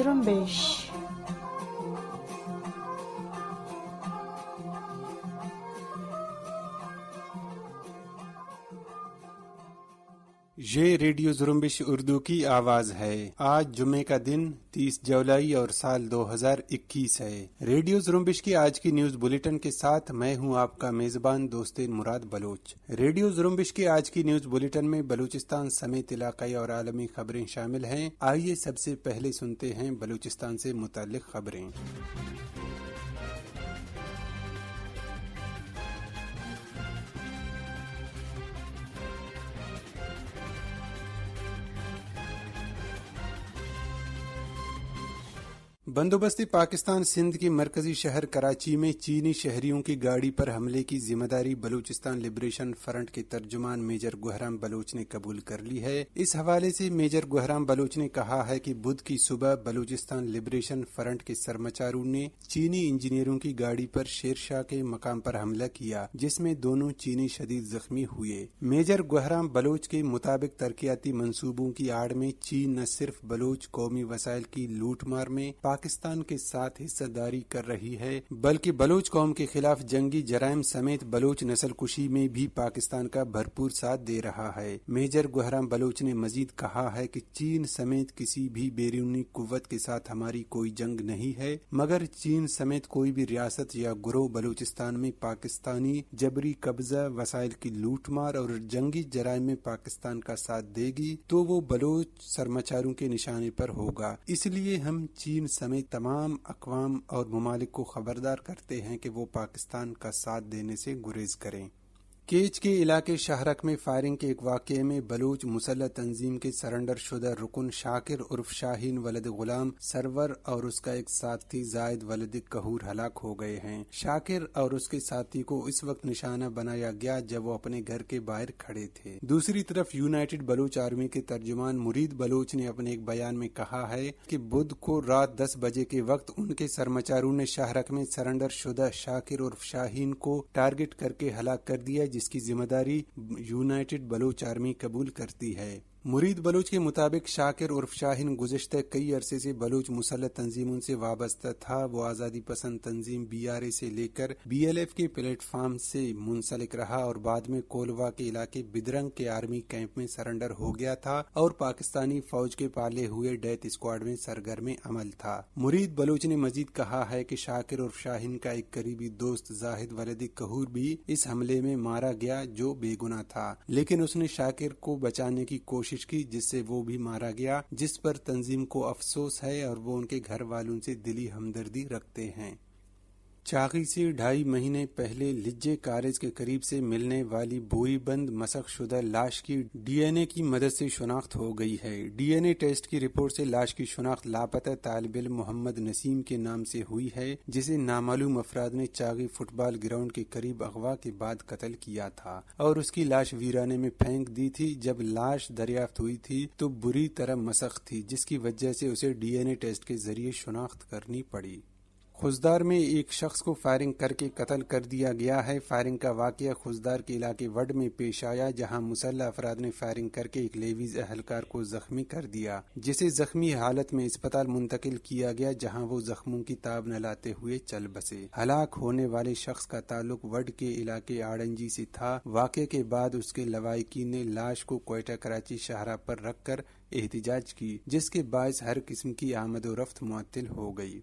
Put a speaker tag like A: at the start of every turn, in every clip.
A: زرمبش.
B: یہ ریڈیو زرمبش اردو کی آواز ہے. آج جمعے کا دن 30 جولائی اور سال 2021 ہے. ریڈیو زرمبش کی آج کی نیوز بلیٹن کے ساتھ میں ہوں آپ کا میزبان دوست مراد بلوچ. ریڈیو زرمبش کی آج کی نیوز بلیٹن میں بلوچستان سمیت علاقائی اور عالمی خبریں شامل ہیں. آئیے سب سے پہلے سنتے ہیں بلوچستان سے متعلق خبریں. بندوبست پاکستان سندھ کے مرکزی شہر کراچی میں چینی شہریوں کی گاڑی پر حملے کی ذمہ داری بلوچستان لبریشن فرنٹ کے ترجمان میجر گوہرام بلوچ نے قبول کر لی ہے. اس حوالے سے میجر گوہرام بلوچ نے کہا ہے کہ بدھ کی صبح بلوچستان لبریشن فرنٹ کے سرمچاروں نے چینی انجینئروں کی گاڑی پر شیر شاہ کے مقام پر حملہ کیا جس میں دونوں چینی شدید زخمی ہوئے. میجر گوہرام بلوچ کے مطابق ترقیاتی منصوبوں کی آڑ میں چین نہ صرف بلوچ قومی وسائل کی لوٹ مار میں پاکستان کے ساتھ حصہ داری کر رہی ہے بلکہ بلوچ قوم کے خلاف جنگی جرائم سمیت بلوچ نسل کشی میں بھی پاکستان کا بھرپور ساتھ دے رہا ہے. میجر گوہرام بلوچ نے مزید کہا ہے کہ چین سمیت کسی بھی بیرونی قوت کے ساتھ ہماری کوئی جنگ نہیں ہے مگر چین سمیت کوئی بھی ریاست یا گروہ بلوچستان میں پاکستانی جبری قبضہ، وسائل کی لوٹ مار اور جنگی جرائم میں پاکستان کا ساتھ دے گی تو وہ بلوچ سرمچاروں کے نشانے پر ہوگا. اس لیے ہم چین سمیت تمام اقوام اور ممالک کو خبردار کرتے ہیں کہ وہ پاکستان کا ساتھ دینے سے گریز کریں. کیچ کے علاقے شاہرک میں فائرنگ کے ایک واقعے میں بلوچ مسلح تنظیم کے سرنڈر شدہ رکن شاکر عرف شاہین ولد غلام سرور اور اس کا ایک ساتھی زائد ولد کہور ہلاک ہو گئے ہیں. شاکر اور اس کے ساتھی کو اس وقت نشانہ بنایا گیا جب وہ اپنے گھر کے باہر کھڑے تھے. دوسری طرف یونائٹڈ بلوچ آرمی کے ترجمان مرید بلوچ نے اپنے ایک بیان میں کہا ہے کہ بدھ کو رات 10 بجے کے وقت ان کے سرمچاروں نے شاہرک میں سرنڈر شدہ شاکر عرف شاہین کو ٹارگٹ کر کے ہلاک کر دیا جس کی ذمہ داری یونائٹڈ بلوچ آرمی قبول کرتی ہے. مرید بلوچ کے مطابق شاکر عرف شاہین گزشتہ کئی عرصے سے بلوچ مسلح تنظیموں سے وابستہ تھا. وہ آزادی پسند تنظیم BRA سے لے کر BLF کے پلیٹ فارم سے منسلک رہا اور بعد میں کولوا کے علاقے بدرنگ کے آرمی کیمپ میں سرنڈر ہو گیا تھا اور پاکستانی فوج کے پالے ہوئے ڈیتھ اسکواڈ میں سرگرم عمل تھا. مرید بلوچ نے مزید کہا ہے کہ شاکر عرف شاہین کا ایک قریبی دوست زاہد ولد کہور بھی اس حملے میں مارا گیا جو بے گناہ تھا لیکن اس نے شاکر کو بچانے کی کوشش کی جس سے وہ بھی مارا گیا جس پر تنظیم کو افسوس ہے اور وہ ان کے گھر والوں سے دلی ہمدردی رکھتے ہیں. چاغی سے 2.5 مہینے پہلے لجے کالج کے قریب سے ملنے والی بوئی بند مسخ شدہ لاش کی DNA کی مدد سے شناخت ہو گئی ہے. DNA ٹیسٹ کی رپورٹ سے لاش کی شناخت لاپتہ طالب علم محمد نسیم کے نام سے ہوئی ہے جسے نامعلوم افراد نے چاغی فٹ بال گراؤنڈ کے قریب اغوا کے بعد قتل کیا تھا اور اس کی لاش ویرانے میں پھینک دی تھی. جب لاش دریافت ہوئی تھی تو بری طرح مسخ تھی جس کی وجہ سے اسے DNA ٹیسٹ کے ذریعے شناخت کرنی پڑی. خزدار میں ایک شخص کو فائرنگ کر کے قتل کر دیا گیا ہے. فائرنگ کا واقعہ خزدار کے علاقے وڈ میں پیش آیا جہاں مسلح افراد نے فائرنگ کر کے ایک لیویز اہلکار کو زخمی کر دیا جسے زخمی حالت میں اسپتال منتقل کیا گیا جہاں وہ زخموں کی تاب نہ لاتے ہوئے چل بسے. ہلاک ہونے والے شخص کا تعلق وڈ کے علاقے آڑنجی سے تھا. واقعے کے بعد اس کے لواحقین نے لاش کو کوئٹہ کراچی شاہراہ پر رکھ کر احتجاج کی جس کے باعث ہر قسم کی آمد و رفت معطل ہو گئی.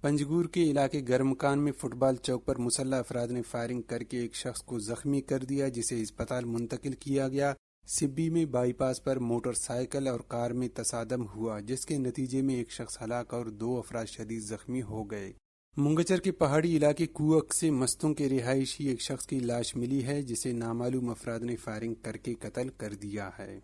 B: پنجگور کے علاقے گرمکان میں فٹ بال چوک پر مسلح افراد نے فائرنگ کر کے ایک شخص کو زخمی کر دیا جسے اسپتال منتقل کیا گیا. سبی میں by pass per motor cycle اور کار میں تصادم ہوا جس کے نتیجے میں ایک شخص ہلاک اور 2 افراد شدید زخمی ہو گئے. منگچر کے پہاڑی علاقے کوک سے مستوں کے رہائشی ایک شخص کی لاش ملی ہے جسے نامعلوم افراد نے فائرنگ کر کے قتل کر دیا ہے.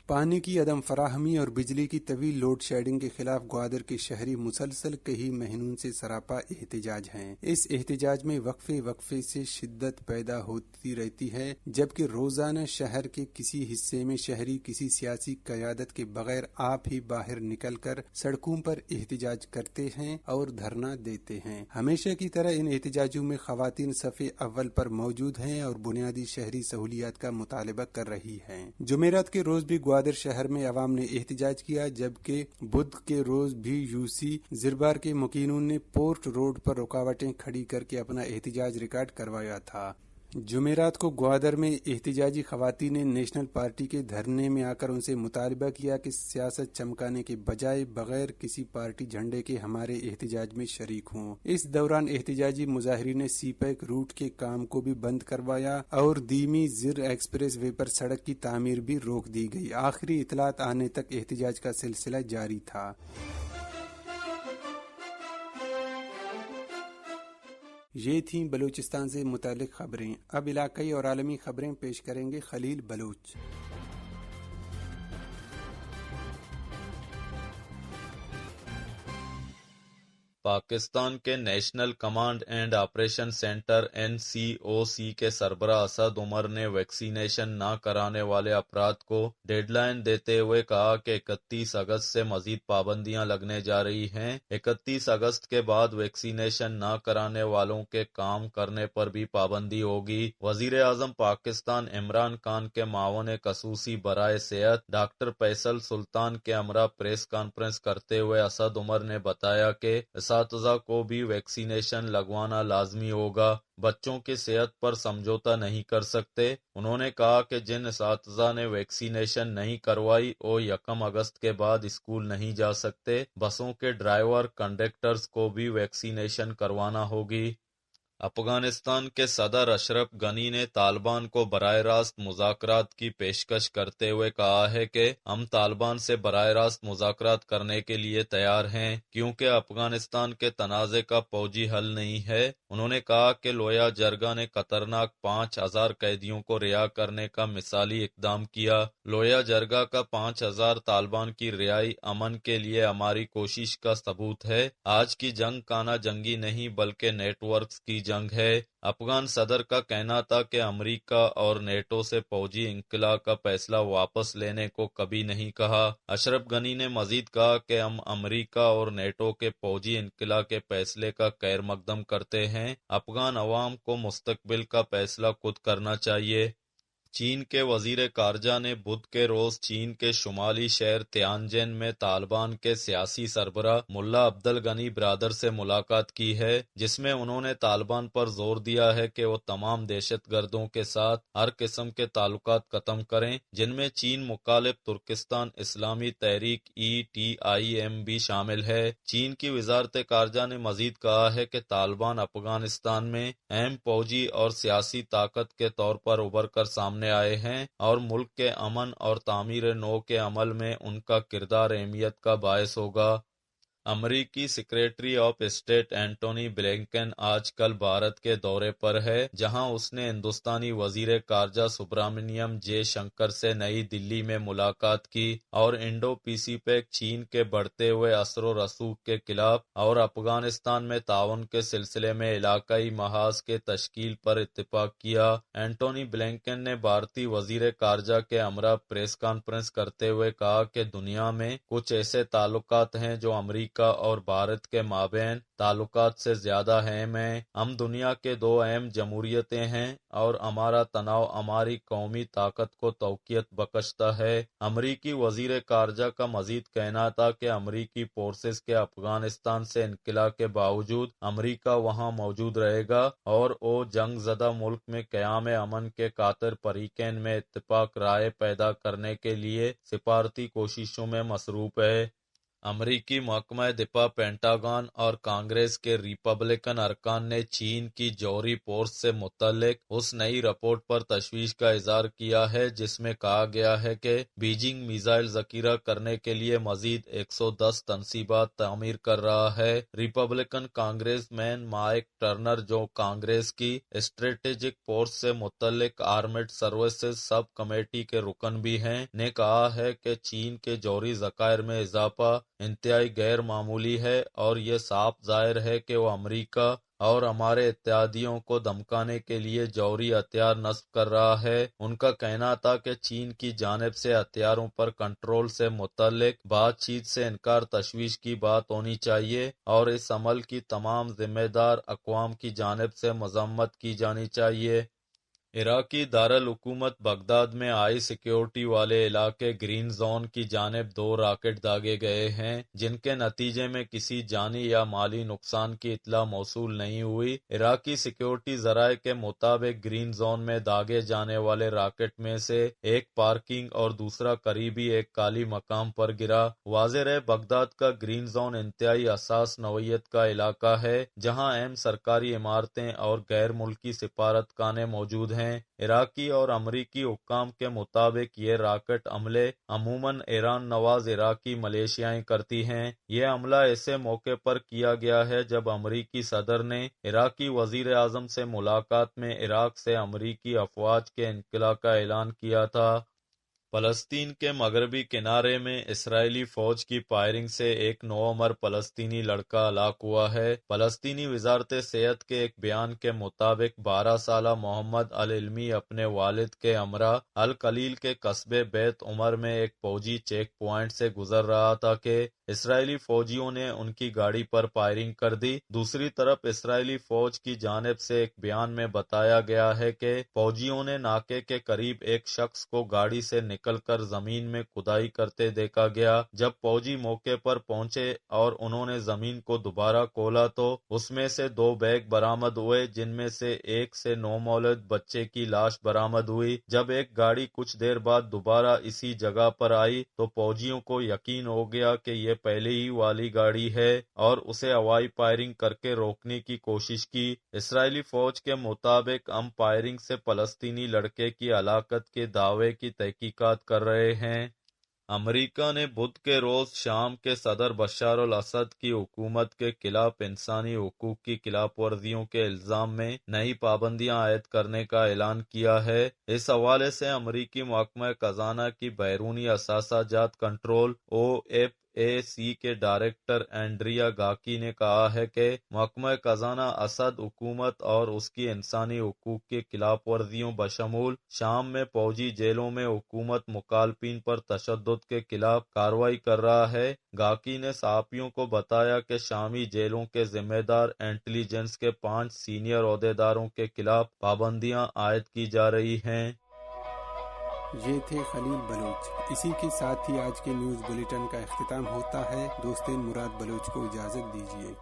B: پانی کی عدم فراہمی اور بجلی کی طویل لوڈ شیڈنگ کے خلاف گوادر کے شہری مسلسل کئی مہینوں سے سراپا احتجاج ہیں. اس احتجاج میں وقفے سے شدت پیدا ہوتی رہتی ہے جبکہ روزانہ شہر کے کسی حصے میں شہری کسی سیاسی قیادت کے بغیر آپ ہی باہر نکل کر سڑکوں پر احتجاج کرتے ہیں اور دھرنا دیتے ہیں. ہمیشہ کی طرح ان احتجاجوں میں خواتین صف اول پر موجود ہیں اور بنیادی شہری سہولیات کا مطالبہ کر رہی ہیں. جمعرات کے روز بھی گوادر گوادر شہر میں عوام نے احتجاج کیا، جبکہ بدھ کے روز بھی یوسی زربار کے مکینوں نے پورٹ روڈ پر رکاوٹیں کھڑی کر کے اپنا احتجاج ریکارڈ کروایا تھا۔ جمعرات کو گوادر میں احتجاجی خواتین نے نیشنل پارٹی کے دھرنے میں آ کر ان سے مطالبہ کیا کہ سیاست چمکانے کے بجائے بغیر کسی پارٹی جھنڈے کے ہمارے احتجاج میں شریک ہوں۔ اس دوران احتجاجی مظاہرین نے سی پیک روٹ کے کام کو بھی بند کروایا اور دیمی زر ایکسپریس وے پر سڑک کی تعمیر بھی روک دی گئی۔ آخری اطلاعات آنے تک احتجاج کا سلسلہ جاری تھا۔ یہ تھیں بلوچستان سے متعلق خبریں۔ اب علاقائی اور عالمی خبریں پیش کریں گے خلیل بلوچ۔
A: پاکستان کے national command and operation centre NCOC کے سربراہ اسد عمر نے ویکسینیشن نہ کرانے والے افراد کو ڈیڈ لائن دیتے ہوئے کہا کہ 31 اگست سے مزید پابندیاں لگنے جا رہی ہیں۔ 31 اگست کے بعد ویکسینیشن نہ کرانے والوں کے کام کرنے پر بھی پابندی ہوگی۔ وزیر اعظم پاکستان عمران خان کے معاون خصوصی برائے صحت ڈاکٹر فیصل سلطان کے ہمراہ پریس کانفرنس کرتے ہوئے اسد عمر نے بتایا کہ اساتذہ کو بھی ویکسینیشن لگوانا لازمی ہوگا۔ بچوں کی صحت پر سمجھوتہ نہیں کر سکتے۔ انہوں نے کہا کہ جن اساتذہ نے ویکسینیشن نہیں کروائی وہ 1 اگست کے بعد اسکول نہیں جا سکتے۔ بسوں کے ڈرائیور کنڈکٹرز کو بھی ویکسینیشن کروانا ہوگی۔ افغانستان کے صدر اشرف غنی نے طالبان کو براہ راست مذاکرات کی پیشکش کرتے ہوئے کہا ہے کہ ہم طالبان سے براہ راست مذاکرات کرنے کے لیے تیار ہیں کیونکہ افغانستان کے تنازع کا فوجی حل نہیں ہے۔ انہوں نے کہا کہ لویا جرگا نے خطرناک 5000 قیدیوں کو رہا کرنے کا مثالی اقدام کیا۔ لویا جرگا کا 5000 طالبان کی رہائی امن کے لیے ہماری کوشش کا ثبوت ہے۔ آج کی جنگ کانا جنگی نہیں بلکہ نیٹ ورکس کی جنگ ہے۔ افغان صدر کا کہنا تھا کہ امریکہ اور نیٹو سے فوجی انخلا کا فیصلہ واپس لینے کو کبھی نہیں کہا۔ اشرف غنی نے مزید کہا کہ ہم امریکہ اور نیٹو کے فوجی انخلا کے فیصلے کا خیر مقدم کرتے ہیں۔ افغان عوام کو مستقبل کا فیصلہ خود کرنا چاہیے۔ چین کے وزیر خارجہ نے بدھ کے روز چین کے شمالی شہر تیانجن میں طالبان کے سیاسی سربراہ ملا عبدالغنی برادر سے ملاقات کی ہے، جس میں انہوں نے طالبان پر زور دیا ہے کہ وہ تمام دہشت گردوں کے ساتھ ہر قسم کے تعلقات ختم کریں، جن میں چین مخالف ترکستان اسلامی تحریک ETIM بھی شامل ہے۔ چین کی وزارت خارجہ نے مزید کہا ہے کہ طالبان افغانستان میں اہم فوجی اور سیاسی طاقت کے طور پر ابھر کر سامنے آئے ہیں اور ملک کے امن اور تعمیر نو کے عمل میں ان کا کردار اہمیت کا باعث ہوگا۔ امریکی secretary of state Antony Blinken آج کل بھارت کے دورے پر ہے، جہاں اس نے ہندوستانی وزیر خارجہ سبرامنیم جے شنکر سے نئی دلی میں ملاقات کی اور انڈو پیسیفک چین کے بڑھتے ہوئے اثر و رسوخ کے خلاف اور افغانستان میں تعاون کے سلسلے میں علاقائی محاذ کے تشکیل پر اتفاق کیا۔ اینٹونی بلنکن نے بھارتی وزیر خارجہ کے ہمراہ پریس کانفرنس کرتے ہوئے کہا کہ دنیا میں کچھ ایسے تعلقات ہیں جو امریکہ اور بھارت کے مابین تعلقات سے زیادہ اہم ہیں۔ ہم دنیا کے 2 اہم جمہوریتیں ہیں اور ہمارا تناؤ ہماری قومی طاقت کو تقویت بخشتا ہے۔ امریکی وزیر خارجہ کا مزید کہنا تھا کہ امریکی فورسز کے افغانستان سے انخلا کے باوجود امریکہ وہاں موجود رہے گا اور وہ جنگ زدہ ملک میں قیام امن کے خاطر فریقین میں اتفاق رائے پیدا کرنے کے لیے سفارتی کوششوں میں مصروف ہے۔ امریکی محکمہ دفاع پینٹاگن اور کانگریس کے ریپبلکن ارکان نے چین کی جوہری فورس سے متعلق اس نئی رپورٹ پر تشویش کا اظہار کیا ہے جس میں کہا گیا ہے کہ بیجنگ میزائل ذخیرہ کرنے کے لیے مزید 110 تنصیبات تعمیر کر رہا ہے۔ ریپبلکن کانگریس مین مائک ٹرنر، جو کانگریس کی اسٹریٹجک فورس سے متعلق آرمڈ سروسز سب کمیٹی کے رکن بھی ہیں، نے کہا ہے کہ چین کے جوہری ذخائر میں اضافہ انتہائی غیر معمولی ہے اور یہ صاف ظاہر ہے کہ وہ امریکہ اور ہمارے اتحادیوں کو دھمکانے کے لیے جوہری ہتھیار نصب کر رہا ہے۔ ان کا کہنا تھا کہ چین کی جانب سے ہتھیاروں پر کنٹرول سے متعلق بات چیت سے انکار تشویش کی بات ہونی چاہیے اور اس عمل کی تمام ذمہ دار اقوام کی جانب سے مذمت کی جانی چاہیے۔ عراقی دارالحکومت بغداد میں ہائی سیکیورٹی والے علاقے گرین زون کی جانب 2 راکٹ داغے گئے ہیں جن کے نتیجے میں کسی جانی یا مالی نقصان کی اطلاع موصول نہیں ہوئی۔ عراقی سیکیورٹی ذرائع کے مطابق گرین زون میں داغے جانے والے راکٹ میں سے ایک پارکنگ اور دوسرا قریبی ایک کالی مقام پر گرا۔ واضح رہے بغداد کا گرین زون انتہائی حساس نوعیت کا علاقہ ہے جہاں اہم سرکاری عمارتیں اور غیر ملکی سفارتخانے موجود ہیں۔ عراقی اور امریکی حکام کے مطابق یہ راکٹ حملے عموماً ایران نواز عراقی ملیشیائیں کرتی ہیں۔ یہ حملہ ایسے موقع پر کیا گیا ہے جب امریکی صدر نے عراقی وزیر اعظم سے ملاقات میں عراق سے امریکی افواج کے انخلاء کا اعلان کیا تھا۔ فلسطین کے مغربی کنارے میں اسرائیلی فوج کی فائرنگ سے ایک نوعمر فلسطینی لڑکا ہلاک ہوا ہے۔ فلسطینی وزارت صحت کے ایک بیان کے مطابق 12 سالہ محمد العلمی اپنے والد کے ہمراہ الخلیل کے قصبے بیت عمر میں ایک فوجی چیک پوائنٹ سے گزر رہا تھا کہ اسرائیلی فوجیوں نے ان کی گاڑی پر فائرنگ کر دی۔ دوسری طرف اسرائیلی فوج کی جانب سے ایک بیان میں بتایا گیا ہے کہ فوجیوں نے ناکے کے قریب ایک شخص کو گاڑی سے نکل کر زمین میں کھدائی کرتے دیکھا گیا۔ جب فوجی موقع پر پہنچے اور انہوں نے زمین کو دوبارہ کھولا تو اس میں سے 2 بیگ برآمد ہوئے جن میں سے ایک سے نومولود بچے کی لاش برآمد ہوئی۔ جب ایک گاڑی کچھ دیر بعد دوبارہ اسی جگہ پر آئی تو فوجیوں کو یقین ہو گیا کہ یہ پہلے ہی والی گاڑی ہے اور اسے ہوائی فائرنگ کر کے روکنے کی کوشش کی۔ اسرائیلی فوج کے مطابق ہم فائرنگ سے فلسطینی لڑکے کی ہلاکت کے دعوے کی تحقیقات کر رہے ہیں۔ امریکہ نے بدھ کے روز شام کے صدر بشار الاسد کی حکومت کے خلاف انسانی حقوق کی خلاف ورزیوں کے الزام میں نئی پابندیاں عائد کرنے کا اعلان کیا ہے۔ اس حوالے سے امریکی محکمہ خزانہ کی بیرونی اثاثہ جات کنٹرول OFAC کے ڈائریکٹر اینڈریا گاکی نے کہا ہے کہ محکمہ خزانہ اسد حکومت اور اس کی انسانی حقوق کی خلاف ورزیوں بشمول شام میں فوجی جیلوں میں حکومت مخالفین پر تشدد کے خلاف کارروائی کر رہا ہے۔ گاکی نے صحافیوں کو بتایا کہ شامی جیلوں کے ذمہ دار انٹیلی جنس کے 5 سینئر عہدیداروں کے خلاف پابندیاں عائد کی جا رہی ہیں۔
B: یہ تھے خلیل بلوچ۔ اسی کے ساتھ ہی آج کے نیوز بلیٹن کا اختتام ہوتا ہے۔ دوست مراد بلوچ کو اجازت دیجیے۔